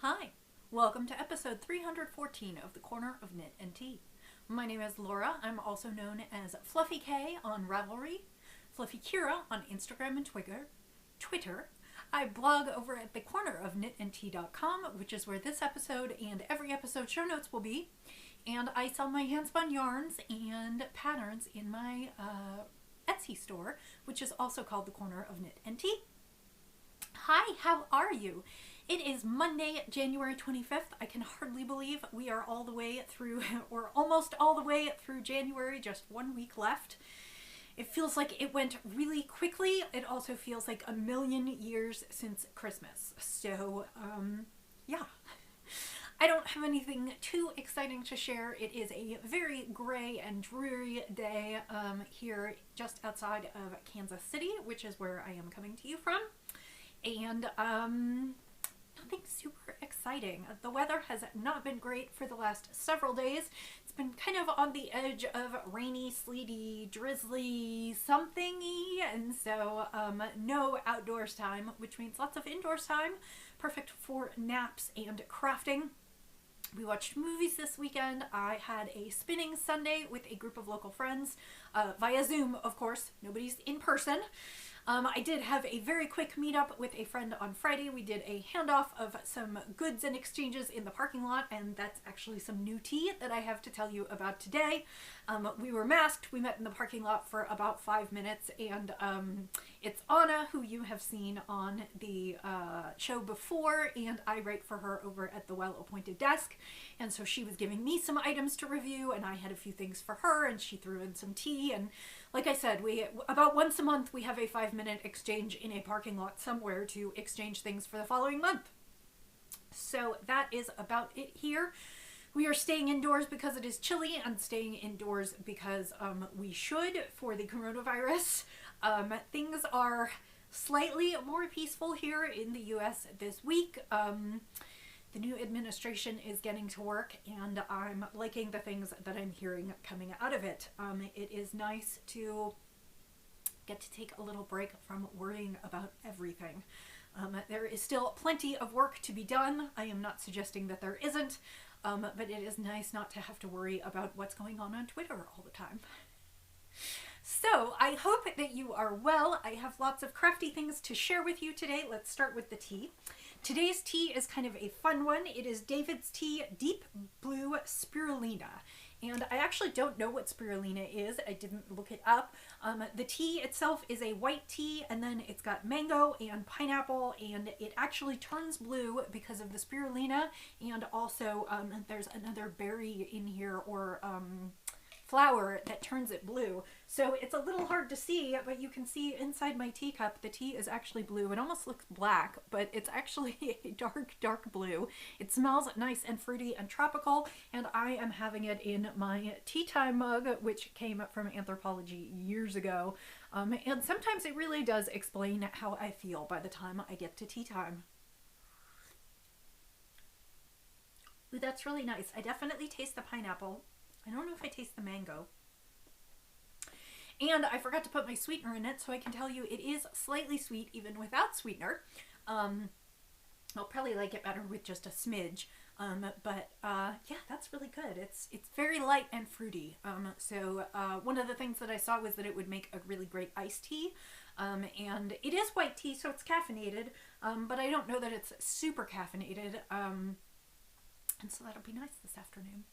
Hi, welcome to episode 314 of the Corner of Knit and Tea. My name is Laura. I'm also known as Fluffyk on Ravelry, Fluffykira on Instagram and Twitter. I blog over at thecornerofknitandtea.com, which is where this episode and every episode show notes will be. And I sell my handspun yarns and patterns in my Etsy store, which is also called the Corner of Knit and Tea. Hi, how are you? It is Monday, January 25th. I can hardly believe we are all the way through, or almost all the way through January, just 1 week left. It feels like it went really quickly. It also feels like a million years since Christmas. So, yeah. I don't have anything too exciting to share. It is a very gray and dreary day here just outside of Kansas City, which is where I am coming to you from. And nothing super exciting. The weather has not been great for the last several days. It's been kind of on the edge of rainy, sleety, drizzly, something-y, and so no outdoors time, which means lots of indoors time, perfect for naps and crafting. We watched movies this weekend. I had a spinning Sunday with a group of local friends via Zoom, of course. Nobody's in person. I did have a very quick meetup with a friend on Friday. We did a handoff of some goods and exchanges in the parking lot, and that's actually some new tea that I have to tell you about today. We were masked. We met in the parking lot for about 5 minutes, and it's Anna, who you have seen on the show before, and I write for her over at the Well-Appointed Desk, and so she was giving me some items to review, and I had a few things for her, and she threw in some tea, and like I said, we about once a month we have a 5-minute exchange in a parking lot somewhere to exchange things for the following month. So that is about it here. We are staying indoors because it is chilly and staying indoors because we should for the coronavirus. Things are slightly more peaceful here in the US this week. The new administration is getting to work, and I'm liking the things that I'm hearing coming out of it. It is nice to get to take a little break from worrying about everything. There is still plenty of work to be done. I am not suggesting that there isn't, but it is nice not to have to worry about what's going on Twitter all the time. So, I hope that you are well. I have lots of crafty things to share with you today. Let's start with the tea. Today's tea is kind of a fun one. It is David's Tea Deep Blue Spirulina. And I actually don't know what spirulina is. I didn't look it up. The tea itself is a white tea, and then it's got mango and pineapple, and it actually turns blue because of the spirulina, and also there's another berry in here, or flower, that turns it blue. So it's a little hard to see, but you can see inside my teacup the tea is actually blue. It almost looks black, but it's actually a dark blue. It smells nice and fruity and tropical, and I am having it in my tea time mug, which came from Anthropology years ago. And sometimes it really does explain how I feel by the time I get to tea time. Ooh, that's really nice. I definitely taste the pineapple. I don't know if I taste the mango. And I forgot to put my sweetener in it, so I can tell you it is slightly sweet even without sweetener. I'll probably like it better with just a smidge. Yeah, that's really good. It's very light and fruity. So one of the things that I saw was that it would make a really great iced tea. And it is white tea, so it's caffeinated, but I don't know that it's super caffeinated. And so that'll be nice this afternoon.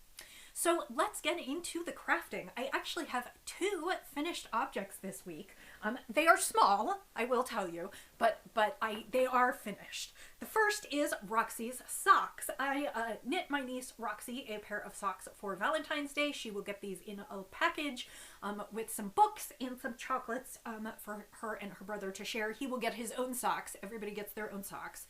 So let's get into the crafting. I actually have 2 finished objects this week. They are small, I will tell you, but they are finished. The first is Roxy's socks. I knit my niece Roxy a pair of socks for Valentine's Day. She will get these in a package with some books and some chocolates for her and her brother to share. He will get his own socks. Everybody gets their own socks.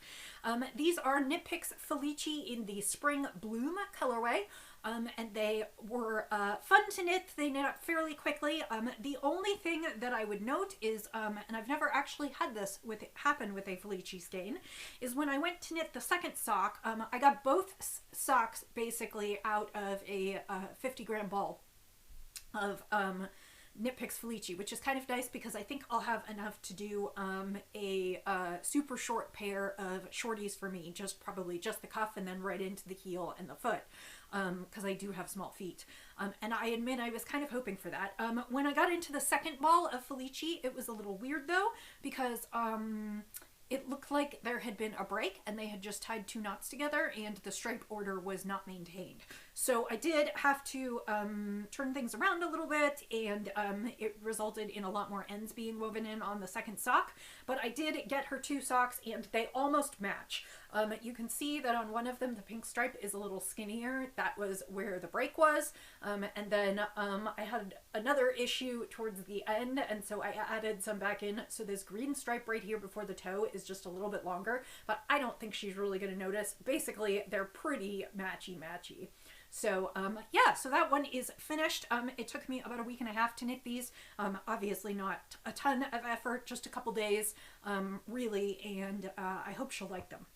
These are Knit Picks Felici in the Spring Bloom colorway. And they were fun to knit. They knit up fairly quickly. The only thing that I would note is, and I've never actually had this happen with a Felici skein, is when I went to knit the second sock, I got both socks basically out of a 50-gram ball of Knit Felici, which is kind of nice because I think I'll have enough to do a super short pair of shorties for me, probably just the cuff and then right into the heel and the foot, because I do have small feet. And I admit I was kind of hoping for that. When I got into the second ball of Felici, it was a little weird though, because it looked like there had been a break and they had just tied 2 knots together and the stripe order was not maintained. So I did have to turn things around a little bit, and it resulted in a lot more ends being woven in on the second sock. But I did get her 2 socks and they almost match. You can see that on one of them the pink stripe is a little skinnier. That was where the break was. And then I had another issue towards the end, and so I added some back in. So this green stripe right here before the toe is just a little bit longer, but I don't think she's really going to notice. Basically, they're pretty matchy. So yeah, so that one is finished. It took me about a week and a half to knit these. Obviously not a ton of effort, just a couple days, really, and I hope she'll like them.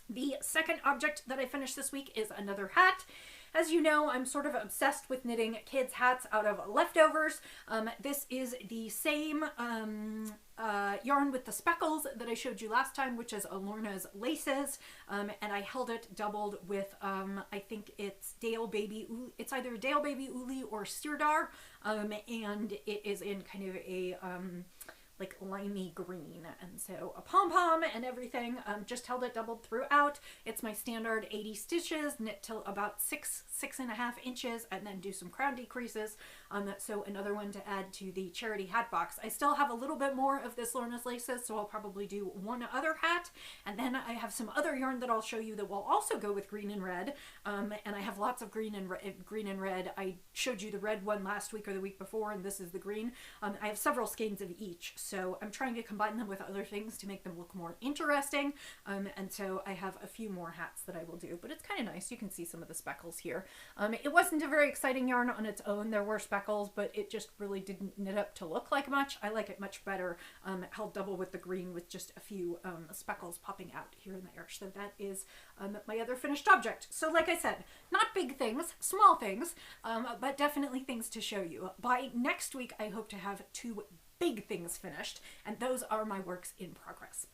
The second object that I finished this week is another hat. As you know, I'm sort of obsessed with knitting kids' hats out of leftovers. This is the same yarn with the speckles that I showed you last time, which is Alorna's Laces, and I held it doubled with, I think it's Dale Baby, it's either Dale Baby Uli or Sirdar, and it is in kind of a like limey green, and so a pom-pom and everything. Just held it doubled throughout. It's my standard 80 stitches, knit till about 6.5 inches, and then do some crown decreases. So another one to add to the charity hat box. I still have a little bit more of this Lorna's Laces, so I'll probably do one other hat, and then I have some other yarn that I'll show you that will also go with green and red, and I have lots of green and red. I showed you the red one last week or the week before, and this is the green. I have several skeins of each, so I'm trying to combine them with other things to make them look more interesting, and so I have a few more hats that I will do, but it's kind of nice. You can see some of the speckles here. It wasn't a very exciting yarn on its own. There were speckles, but it just really didn't knit up to look like much. I like it much better held double with the green with just a few speckles popping out here and there. So that is my other finished object. So like I said, not big things, small things, but definitely things to show you. By next week, I hope to have 2 big things finished, and those are my works in progress.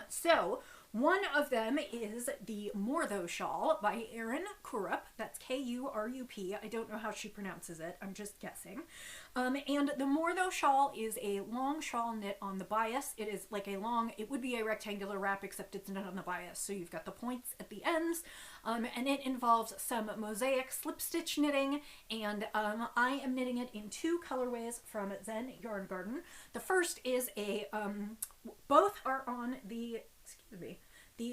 So one of them is the Mortho shawl by Erin Kurup. That's K-U-R-U-P. I don't know how she pronounces it. I'm just guessing. And the Mortho shawl is a long shawl knit on the bias. It is like it would be a rectangular wrap, except it's knit on the bias. So you've got the points at the ends, and it involves some mosaic slip stitch knitting, and I am knitting it in 2 colorways from Zen Yarn Garden. The first is both are on the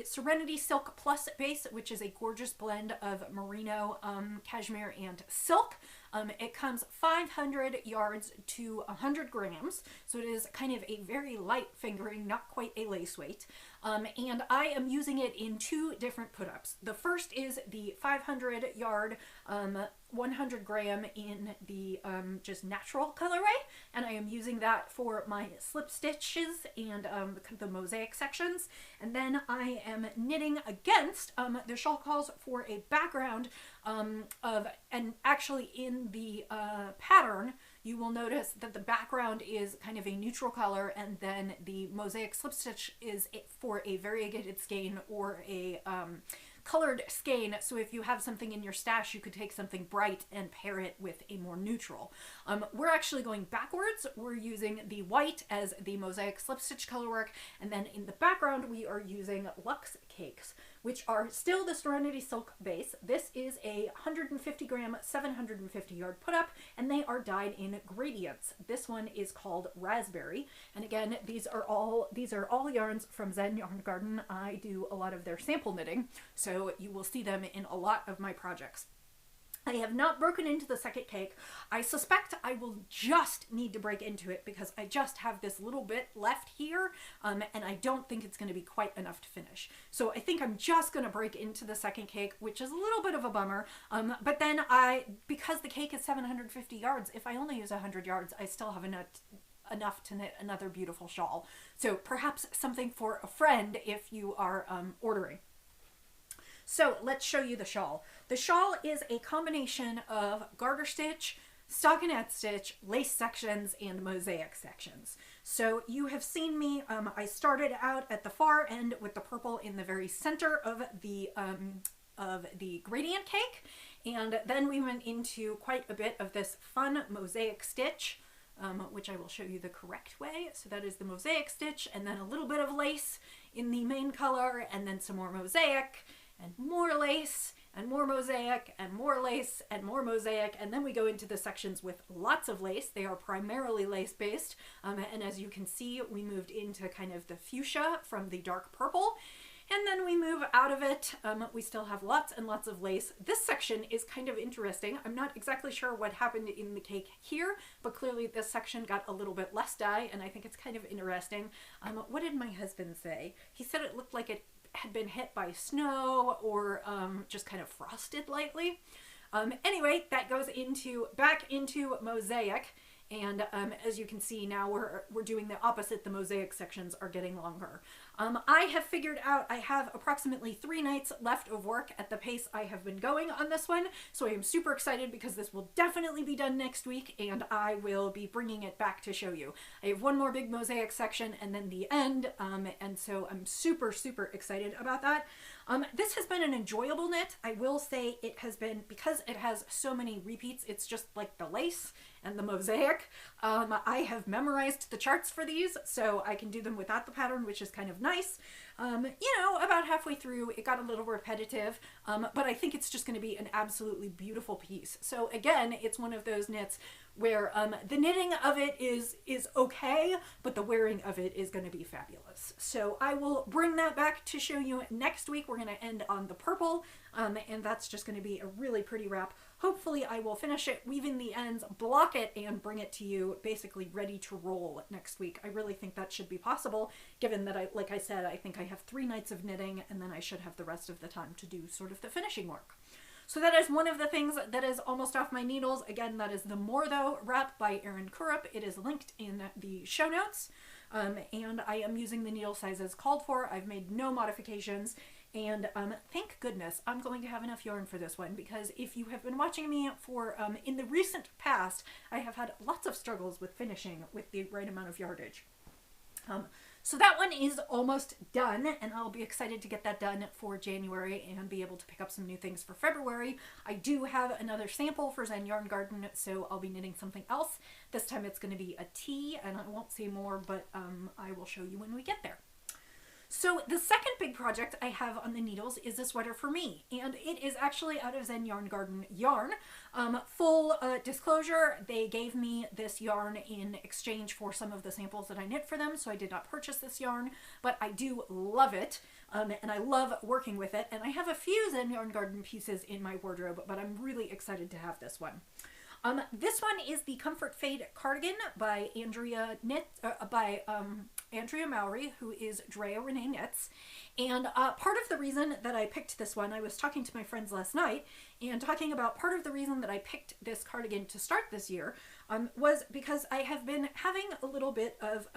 Serenity Silk Plus base, which is a gorgeous blend of merino, cashmere, and silk. It comes 500 yards to 100 grams, so it is kind of a very light fingering, not quite a lace weight. And I am using it in 2 different put-ups. The first is the 500 yard 100 gram in the just natural colorway, and I am using that for my slip stitches and the mosaic sections. And then I am knitting against, the shawl calls for a background and actually in the pattern, you will notice that the background is kind of a neutral color, and then the mosaic slip stitch is for a variegated skein or a colored skein. So if you have something in your stash, you could take something bright and pair it with a more neutral. We're actually going backwards. We're using the white as the mosaic slip stitch color work, and then in the background we are using Luxe Cakes, which are still the Serenity Silk base. This is a 150 gram, 750 yard put up, and they are dyed in gradients. This one is called Raspberry, and again, these are all yarns from Zen Yarn Garden. I do a lot of their sample knitting, so you will see them in a lot of my projects. I have not broken into the second cake. I suspect I will just need to break into it because I just have this little bit left here, and I don't think it's going to be quite enough to finish. So I think I'm just going to break into the second cake, which is a little bit of a bummer. But then because the cake is 750 yards, if I only use 100 yards, I still have enough to knit another beautiful shawl. So perhaps something for a friend if you are ordering. So let's show you the shawl. The shawl is a combination of garter stitch, stockinette stitch, lace sections, and mosaic sections. So you have seen me, I started out at the far end with the purple in the very center of the gradient cake, and then we went into quite a bit of this fun mosaic stitch, which I will show you the correct way. So that is the mosaic stitch, and then a little bit of lace in the main color, and then some more mosaic, and more lace, and more mosaic, and more lace, and more mosaic, and then we go into the sections with lots of lace. They are primarily lace based, and as you can see, we moved into kind of the fuchsia from the dark purple, and then we move out of it. We still have lots and lots of lace. This section is kind of interesting. I'm not exactly sure what happened in the cake here, but clearly this section got a little bit less dye, and I think it's kind of interesting. What did my husband say? He said it looked like it had been hit by snow or just kind of frosted lightly. Anyway, that goes back into mosaic, and as you can see now we're doing the opposite. The mosaic sections are getting longer. I have figured out I have approximately 3 nights left of work at the pace I have been going on this one, so I am super excited because this will definitely be done next week, and I will be bringing it back to show you. I have one more big mosaic section and then the end, and so I'm super excited about that. This has been an enjoyable knit. I will say it has been, because it has so many repeats, it's just like the lace and the mosaic. I have memorized the charts for these, so I can do them without the pattern, which is kind of nice. You know, about halfway through, it got a little repetitive, but I think it's just going to be an absolutely beautiful piece. So again, it's one of those knits where the knitting of it is okay, but the wearing of it is going to be fabulous. So I will bring that back to show you next week. We're going to end on the purple, and that's just going to be a really pretty wrap. Hopefully I will finish it, weave in the ends, block it, and bring it to you basically ready to roll next week. I really think that should be possible, given that like I said, I think I have 3 nights of knitting, and then I should have the rest of the time to do sort of the finishing work. So that is one of the things that is almost off my needles. Again, that is the More Though wrap by Erin Kurup. It is linked in the show notes, and I am using the needle sizes called for. I've made no modifications, and thank goodness I'm going to have enough yarn for this one, because if you have been watching me for in the recent past, I have had lots of struggles with finishing with the right amount of yardage. So that one is almost done, and I'll be excited to get that done for January and be able to pick up some new things for February. I do have another sample for Zen Yarn Garden, so I'll be knitting something else. This time it's going to be a tee, and I won't say more, but I will show you when we get there. So the second big project I have on the needles is a sweater for me, and it is actually out of Zen Yarn Garden yarn. Full disclosure, they gave me this yarn in exchange for some of the samples that I knit for them, so I did not purchase this yarn, but I do love it, and I love working with it, and I have a few Zen Yarn Garden pieces in my wardrobe, but I'm really excited to have this one. This one is the Comfort Fade Cardigan by Andrea Andrea Mowry, who is Drea Renee Knits. And part of the reason that I picked this one, I was talking to my friends last night and talking about part of the reason that I picked this cardigan to start this year was because I have been having a little bit of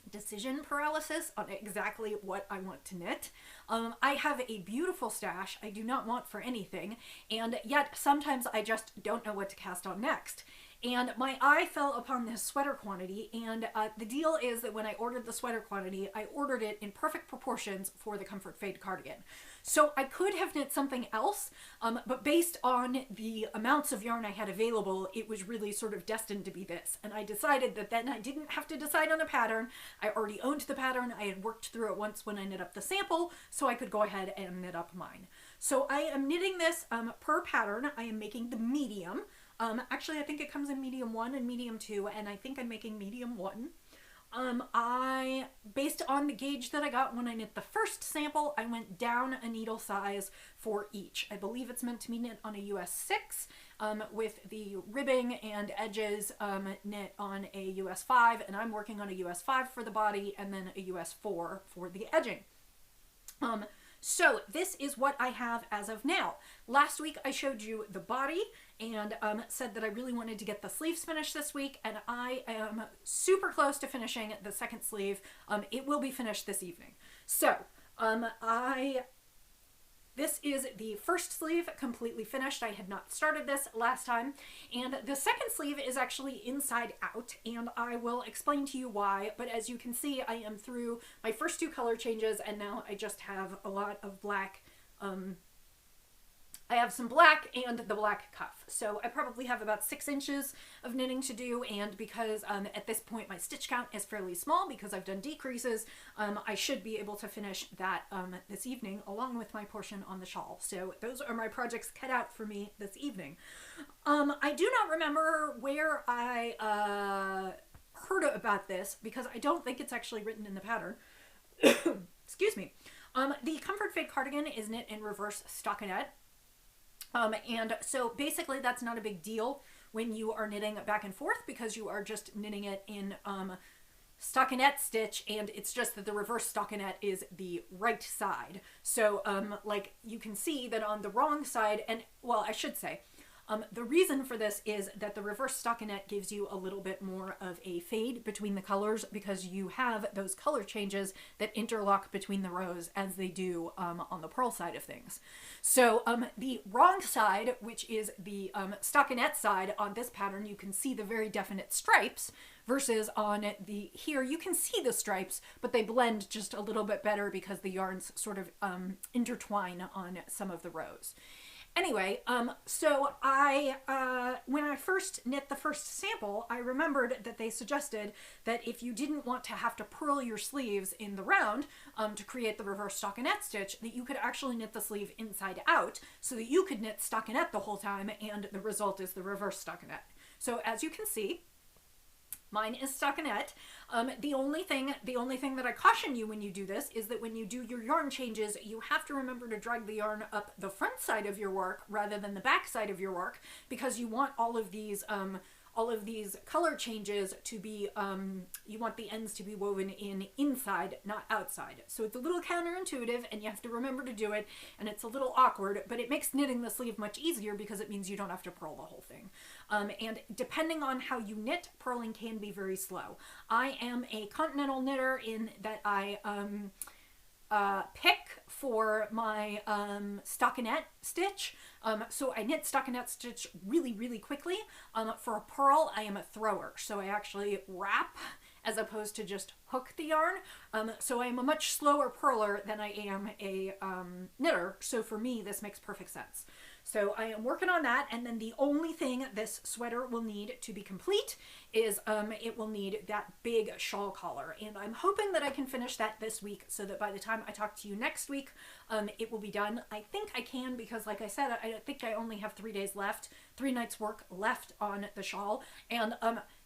decision paralysis on exactly what I want to knit. I have a beautiful stash I do not want for anything, and yet sometimes I just don't know what to cast on next. And my eye fell upon this sweater quantity, and the deal is that when I ordered the sweater quantity, I ordered it in perfect proportions for the Comfort Fade cardigan. So I could have knit something else, but based on the amounts of yarn I had available, it was really sort of destined to be this. And I decided that then I didn't have to decide on a pattern. I already owned the pattern. I had worked through it once when I knit up the sample, so I could go ahead and knit up mine. So I am knitting this per pattern. I am making the medium. Actually, I think it comes in medium 1 and medium 2, and I think I'm making medium 1. Based on the gauge that I got when I knit the first sample, I went down a needle size for each. I believe it's meant to be knit on a US 6, with the ribbing and edges knit on a US 5, and I'm working on a US 5 for the body, and then a US 4 for the edging. So this is what I have as of now. Last week I showed you the body and said that I really wanted to get the sleeves finished this week, and I am super close to finishing the second sleeve. It will be finished this evening. So I this is the first sleeve completely finished. I had not started this last time. And the second sleeve is actually inside out, and I will explain to you why. But as you can see, I am through my first 2 color changes, and now I just have a lot of black. I have some black and the black cuff. So I probably have about 6 inches of knitting to do, and because at this point my stitch count is fairly small because I've done decreases, I should be able to finish that this evening along with my portion on the shawl. So those are my projects cut out for me this evening. I do not remember where I heard about this because I don't think it's actually written in the pattern. Excuse me. The Comfort Fade cardigan is knit in reverse stockinette. And so basically that's not a big deal when you are knitting back and forth because you are just knitting it in stockinette stitch, and it's just that the reverse stockinette is the right side. So like you can see that on the wrong side, and well, I should say the reason for this is that the reverse stockinette gives you a little bit more of a fade between the colors because you have those color changes that interlock between the rows as they do on the purl side of things. So the wrong side, which is the stockinette side on this pattern, you can see the very definite stripes, versus on the here you can see the stripes, but they blend just a little bit better because the yarns sort of intertwine on some of the rows. Anyway, so when I first knit the first sample, I remembered that they suggested that if you didn't want to have to purl your sleeves in the round to create the reverse stockinette stitch, that you could actually knit the sleeve inside out so that you could knit stockinette the whole time, and the result is the reverse stockinette. So as you can see, mine is stockinette. The only thing that I caution you when you do this is that when you do your yarn changes, you have to remember to drag the yarn up the front side of your work rather than the back side of your work, because you want all of these color changes to be, you want the ends to be woven in inside, not outside. So it's a little counterintuitive and you have to remember to do it, and it's a little awkward, but it makes knitting the sleeve much easier because it means you don't have to purl the whole thing. And depending on how you knit, purling can be very slow. I am a continental knitter in that I pick for my stockinette stitch. So I knit stockinette stitch really, really quickly. For a purl, I am a thrower. So I actually wrap as opposed to just hook the yarn. So I am a much slower purler than I am a knitter. So for me, this makes perfect sense. So I am working on that, and then the only thing this sweater will need to be complete is it will need that big shawl collar, and I'm hoping that I can finish that this week so that by the time I talk to you next week, it will be done. I think I can because, like I said, I think I only have 3 days left, 3 nights work left on the shawl, and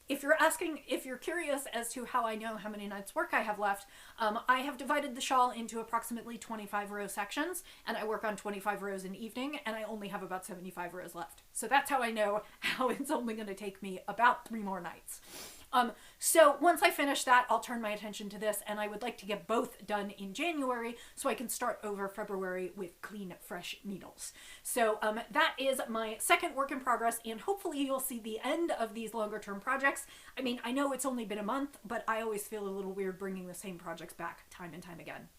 if you're curious as to how I know how many nights work I have left, I have divided the shawl into approximately 25 row sections, and I work on 25 rows an evening, and I only have about 75 rows left. So that's how I know how it's only going to take me about 3 more nights. So once I finish that, I'll turn my attention to this, and I would like to get both done in January so I can start over February with clean, fresh needles. So that is my second work in progress, and hopefully you'll see the end of these longer term projects. I mean, I know it's only been a month, but I always feel a little weird bringing the same projects back time and time again.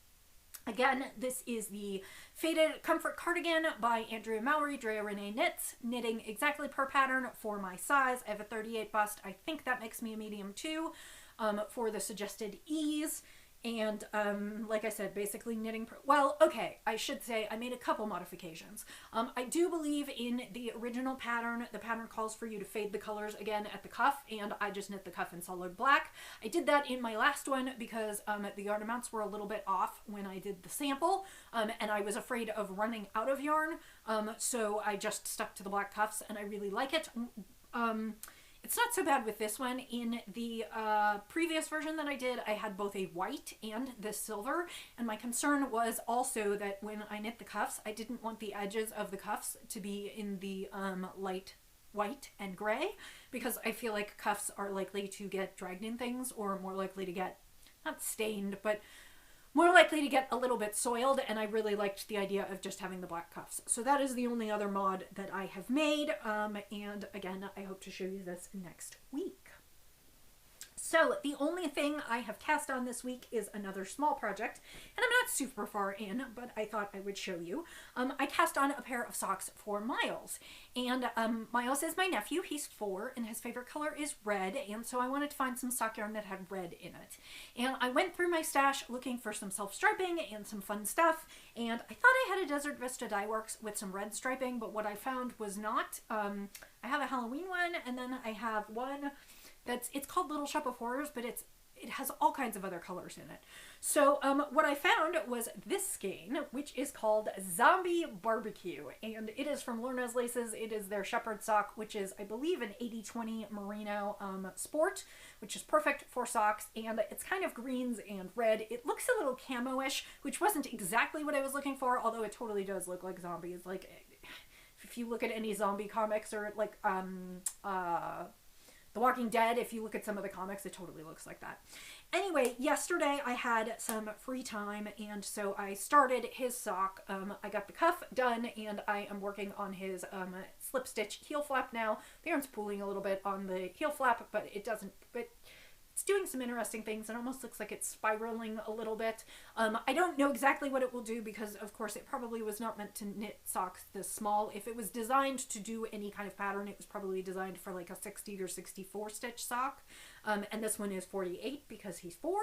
Again, this is the Faded Comfort Cardigan by Andrea Mowry, Drea Renee Knits, knitting exactly per pattern for my size. I have a 38 bust. I think that makes me a medium 2 for the suggested ease. And like I said, basically knitting, well, okay, I should say I made a couple modifications. I do believe in the original pattern, the pattern calls for you to fade the colors again at the cuff, and I just knit the cuff in solid black. I did that in my last one because the yarn amounts were a little bit off when I did the sample, and I was afraid of running out of yarn, so I just stuck to the black cuffs, and I really like it. It's not so bad with this one. In the previous version that I did, I had both a white and the silver, and my concern was also that when I knit the cuffs, I didn't want the edges of the cuffs to be in the light white and gray, because I feel like cuffs are likely to get dragged in things, or more likely to get, not stained, but more likely to get a little bit soiled, and I really liked the idea of just having the black cuffs. So that is the only other mod that I have made, and again, I hope to show you this next week. So the only thing I have cast on this week is another small project, and I'm not super far in, but I thought I would show you. I cast on a pair of socks for Miles, and Miles is my nephew. He's 4, and his favorite color is red, and so I wanted to find some sock yarn that had red in it. And I went through my stash looking for some self-striping and some fun stuff, and I thought I had a Desert Vista Dye Works with some red striping, but what I found was not. I have a Halloween one, and then I have one it's called Little Shop of Horrors, but it has all kinds of other colors in it. So what I found was this skein, which is called Zombie Barbecue, and it is from Lorna's Laces. It is their shepherd sock, which is, I believe, an 80/20 merino sport, which is perfect for socks, and it's kind of greens and red. It looks a little camo-ish, which wasn't exactly what I was looking for, although it totally does look like zombies. Like, if you look at any zombie comics, or like The Walking Dead, if you look at some of the comics, it totally looks like that. Anyway, yesterday I had some free time, and so I started his sock. I got the cuff done, and I am working on his slip stitch heel flap now. The yarn's pooling a little bit on the heel flap, but it doesn't... It's doing some interesting things. It almost looks like it's spiraling a little bit. I don't know exactly what it will do because, of course, it probably was not meant to knit socks this small. If it was designed to do any kind of pattern, it was probably designed for like a 60 or 64 stitch sock. And this one is 48 because he's 4.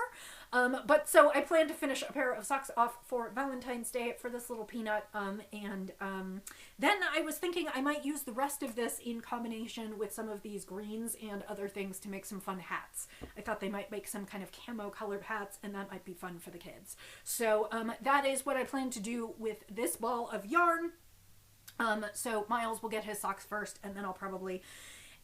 But so I plan to finish a pair of socks off for Valentine's Day for this little peanut. Then I was thinking I might use the rest of this in combination with some of these greens and other things to make some fun hats. I thought they might make some kind of camo colored hats, and that might be fun for the kids. So that is what I plan to do with this ball of yarn. So Miles will get his socks first, and then I'll probably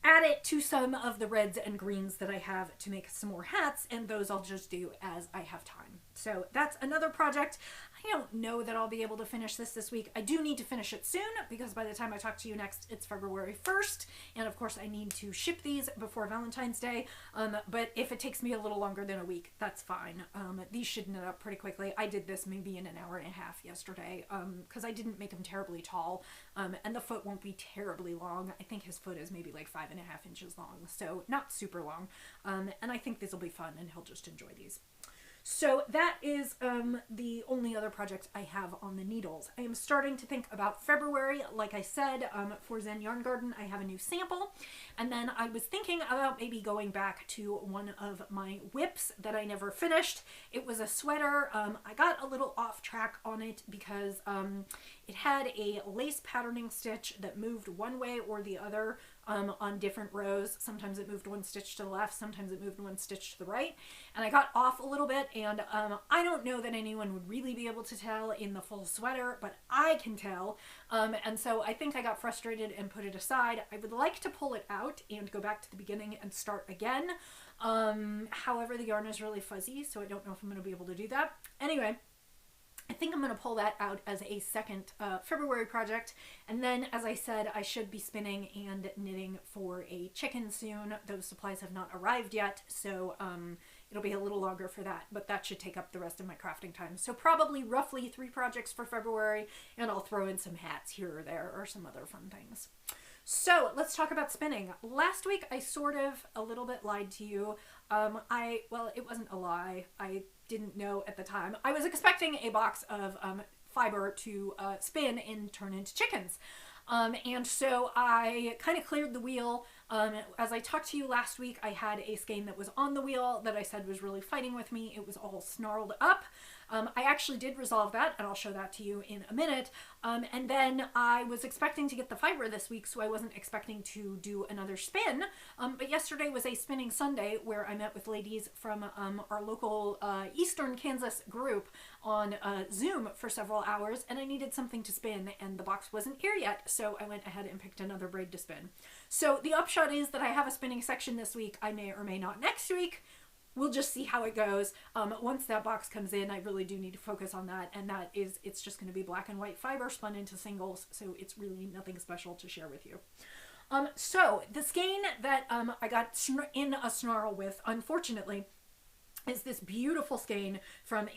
add it to some of the reds and greens that I have to make some more hats, and those I'll just do as I have time. So that's another project. I don't know that I'll be able to finish this week. I do need to finish it soon because by the time I talk to you next, it's February 1st. And of course I need to ship these before Valentine's Day. But if it takes me a little longer than a week, that's fine. These should knit up pretty quickly. I did this maybe in an hour and a half yesterday because I didn't make them terribly tall. And the foot won't be terribly long. I think his foot is maybe like 5.5 inches long. So not super long. And I think this will be fun and he'll just enjoy these. So that is the only other project I have on the needles. I am starting to think about February. Like I said, for Zen Yarn Garden, I have a new sample. And then I was thinking about maybe going back to one of my whips that I never finished. It was a sweater. I got a little off track on it because it had a lace patterning stitch that moved one way or the other on different rows. Sometimes it moved one stitch to the left, sometimes it moved one stitch to the right, and I got off a little bit, and I don't know that anyone would really be able to tell in the full sweater, but I can tell, and so I think I got frustrated and put it aside. I would like to pull it out and go back to the beginning and start again. However, the yarn is really fuzzy, so I don't know if I'm going to be able to do that. Anyway, I think I'm going to pull that out as a second February project. And then, as I said, I should be spinning and knitting for a chicken soon. Those supplies have not arrived yet, so it'll be a little longer for that. But that should take up the rest of my crafting time. So probably roughly 3 projects for February, and I'll throw in some hats here or there or some other fun things. So let's talk about spinning. Last week I sort of a little bit lied to you. Well, it wasn't a lie. I didn't know at the time. I was expecting a box of fiber to spin and turn into chickens. And so I kind of cleared the wheel. As I talked to you last week, I had a skein that was on the wheel that I said was really fighting with me. It was all snarled up. I actually did resolve that, and I'll show that to you in a minute. And then I was expecting to get the fiber this week, so I wasn't expecting to do another spin. But yesterday was a spinning Sunday where I met with ladies from our local Eastern Kansas group on Zoom for several hours, and I needed something to spin, and the box wasn't here yet, so I went ahead and picked another braid to spin. So the upshot is that I have a spinning section this week. I may or may not next week. We'll just see how it goes. Once that box comes in, I really do need to focus on that, and that is, it's just going to be black and white fiber spun into singles, so it's really nothing special to share with you. So the skein that I got in a snarl with, unfortunately, is this beautiful skein from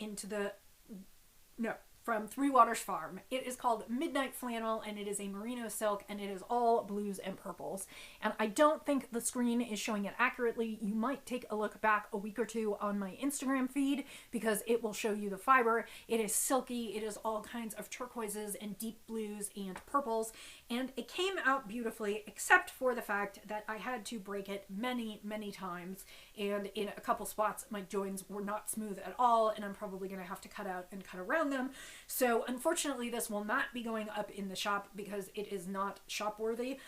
from Three Waters Farm. It is called Midnight Flannel, and it is a merino silk, and it is all blues and purples. And I don't think the screen is showing it accurately. You might take a look back a week or two on my Instagram feed, because it will show you the fiber. It is silky. It is all kinds of turquoises and deep blues and purples, and it came out beautifully, except for the fact that I had to break it many, many times, and in a couple spots my joins were not smooth at all, and I'm probably going to have to cut out and cut around them. So unfortunately this will not be going up in the shop because it is not shop worthy.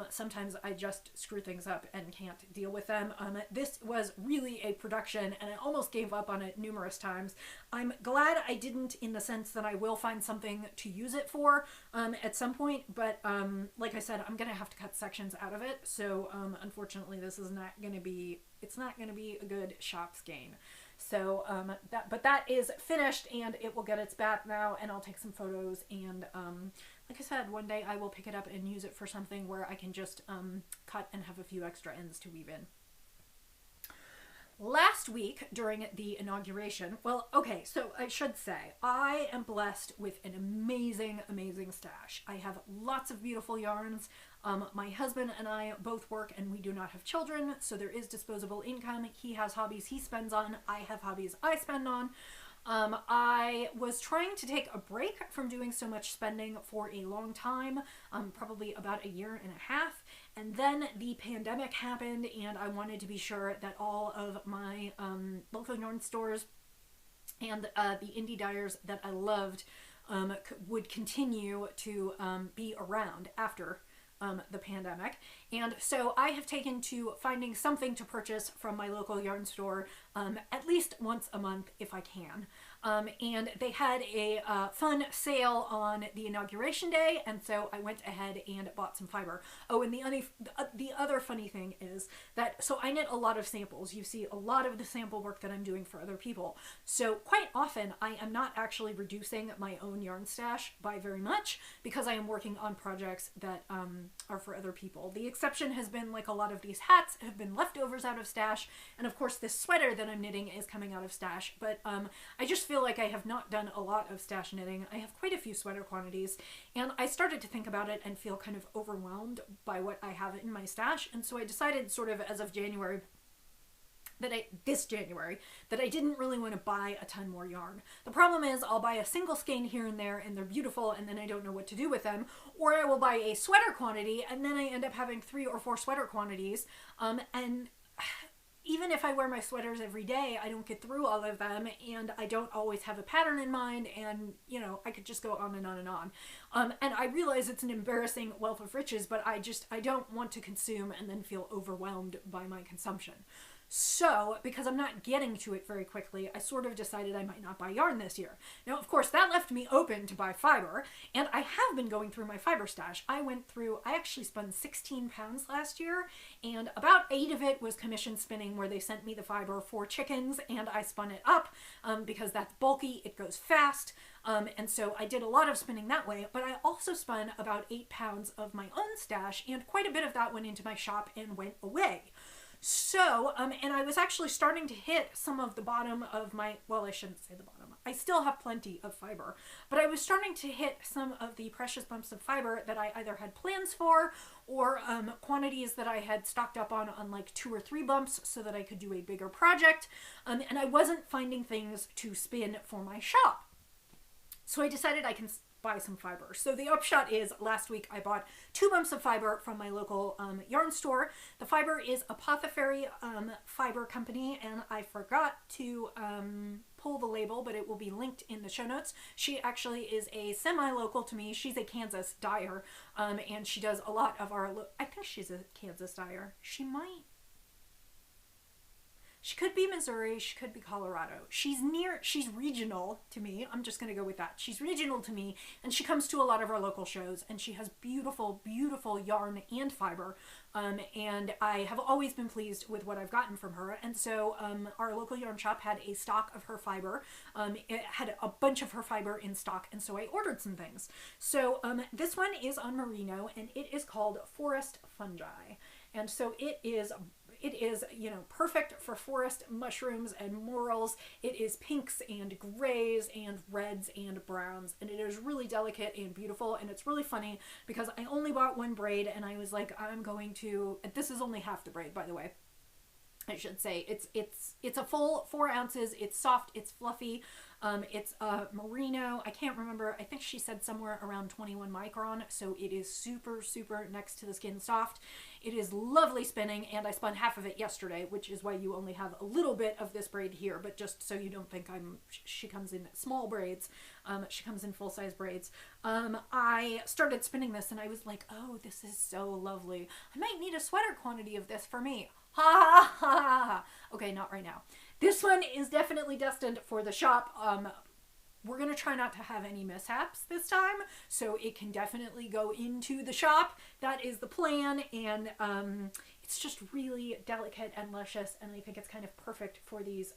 Sometimes I just screw things up and can't deal with them. This was really a production, and I almost gave up on it numerous times. I'm glad I didn't, in the sense that I will find something to use it for at some point, but like I said, I'm gonna have to cut sections out of it. So unfortunately this is not gonna be, it's not gonna be a good shop skein. So but that is finished, and it will get its bath now, and I'll take some photos, and like I said, one day I will pick it up and use it for something where I can just cut and have a few extra ends to weave in. Last week during the inauguration, well, okay, so I should say, I am blessed with an amazing, amazing stash. I have lots of beautiful yarns. My husband and I both work, and we do not have children, so there is disposable income. He has hobbies he spends on. I have hobbies I spend on. I was trying to take a break from doing so much spending for a long time, probably about a year and a half, and then the pandemic happened, and I wanted to be sure that all of my local yarn stores and the indie dyers that I loved would continue to be around after the pandemic. And so I have taken to finding something to purchase from my local yarn store at least once a month if I can. And they had a fun sale on the inauguration day, and so I went ahead and bought some fiber. Oh, and the other funny thing is that, so I knit a lot of samples. You see a lot of the sample work that I'm doing for other people. So quite often I am not actually reducing my own yarn stash by very much, because I am working on projects that are for other people. The exception has been, like, a lot of these hats have been leftovers out of stash, and of course this sweater that I'm knitting is coming out of stash, but I just feel like I have not done a lot of stash knitting. I have quite a few sweater quantities, and I started to think about it and feel kind of overwhelmed by what I have in my stash, and so I decided sort of as of January, this January, that I didn't really want to buy a ton more yarn. The problem is I'll buy a single skein here and there, and they're beautiful, and then I don't know what to do with them, or I will buy a sweater quantity, and then I end up having 3 or 4 sweater quantities, and even if I wear my sweaters every day, I don't get through all of them, and I don't always have a pattern in mind, and, you know, I could just go on and on and on. And I realize it's an embarrassing wealth of riches, but I don't want to consume and then feel overwhelmed by my consumption. So, because I'm not getting to it very quickly, I sort of decided I might not buy yarn this year. Now, of course, that left me open to buy fiber, and I have been going through my fiber stash. I actually spun 16 pounds last year, and about 8 of it was commission spinning, where they sent me the fiber for chickens, and I spun it up because that's bulky, it goes fast, and so I did a lot of spinning that way, but I also spun about 8 pounds of my own stash, and quite a bit of that went into my shop and went away. So, and I was actually starting to hit some of the bottom of my, well, I shouldn't say the bottom. I still have plenty of fiber, but I was starting to hit some of the precious bumps of fiber that I either had plans for, or quantities that I had stocked up on like 2 or 3 bumps so that I could do a bigger project, and I wasn't finding things to spin for my shop. So I decided I can buy some fiber. So the upshot is, last week I bought 2 bumps of fiber from my local yarn store. The fiber is Apothecary Fiber Company, and I forgot to pull the label, but it will be linked in the show notes. She actually is a semi-local to me. She's a Kansas dyer, and she does a lot of our, I think she's a Kansas dyer. She could be Missouri, she could be Colorado. She's regional to me. I'm just going to go with that. She's regional to me, and she comes to a lot of our local shows, and she has beautiful, beautiful yarn and fiber, and I have always been pleased with what I've gotten from her. And so our local yarn shop had a stock of her fiber. It had a bunch of her fiber in stock, and so I ordered some things. So this one is on merino, and it is called Forest Fungi. And so it It is, you know, perfect for forest mushrooms and morels. It is pinks and grays and reds and browns, and it is really delicate and beautiful. And it's really funny because I only bought one braid, and I was like, I'm going to, this is only half the braid, by the way, I should say. It's a full 4 ounces. It's soft, it's fluffy. It's merino. I can't remember. I think she said somewhere around 21 micron. So it is super, super next to the skin soft. It is lovely spinning, and I spun half of it yesterday, which is why you only have a little bit of this braid here. But just so you don't think she comes in small braids. She comes in full-size braids. I started spinning this, and I was like, oh, this is so lovely. I might need a sweater quantity of this for me. Ha ha ha ha. Okay, not right now. This one is definitely destined for the shop. We're going to try not to have any mishaps this time, so it can definitely go into the shop. That is the plan, and it's just really delicate and luscious, and I think it's kind of perfect for these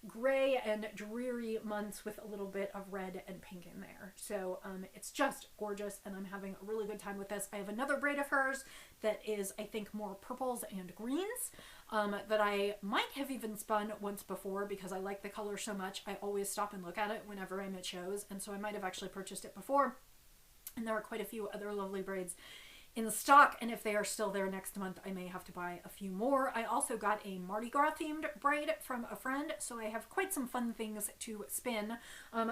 gray and dreary months with a little bit of red and pink in there. So it's just gorgeous, and I'm having a really good time with this. I have another braid of hers that is, I think, more purples and greens that I might have even spun once before because I like the color so much. I always stop and look at it whenever I'm at shows, and so I might have actually purchased it before. And there are quite a few other lovely braids in stock, and if they are still there next month, I may have to buy a few more. I also got a Mardi Gras themed braid from a friend, so I have quite some fun things to spin.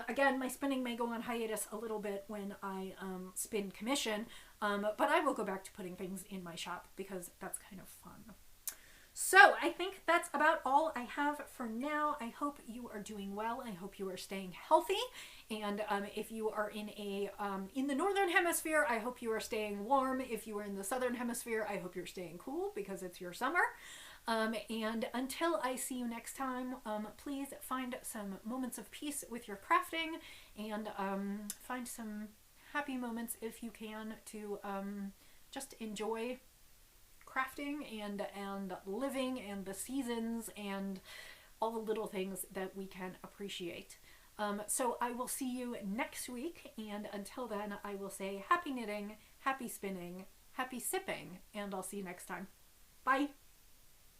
Again, my spinning may go on hiatus a little bit when I spin commission, but I will go back to putting things in my shop because that's kind of fun. So I think that's about all I have for now. I hope you are doing well. I hope you are staying healthy. And if you are in the northern hemisphere, I hope you are staying warm. If you are in the southern hemisphere, I hope you're staying cool because it's your summer. And until I see you next time, please find some moments of peace with your crafting, and find some happy moments if you can to just enjoy crafting and living and the seasons and all the little things that we can appreciate. So I will see you next week, and until then I will say happy knitting, happy spinning, happy sipping, and I'll see you next time. Bye!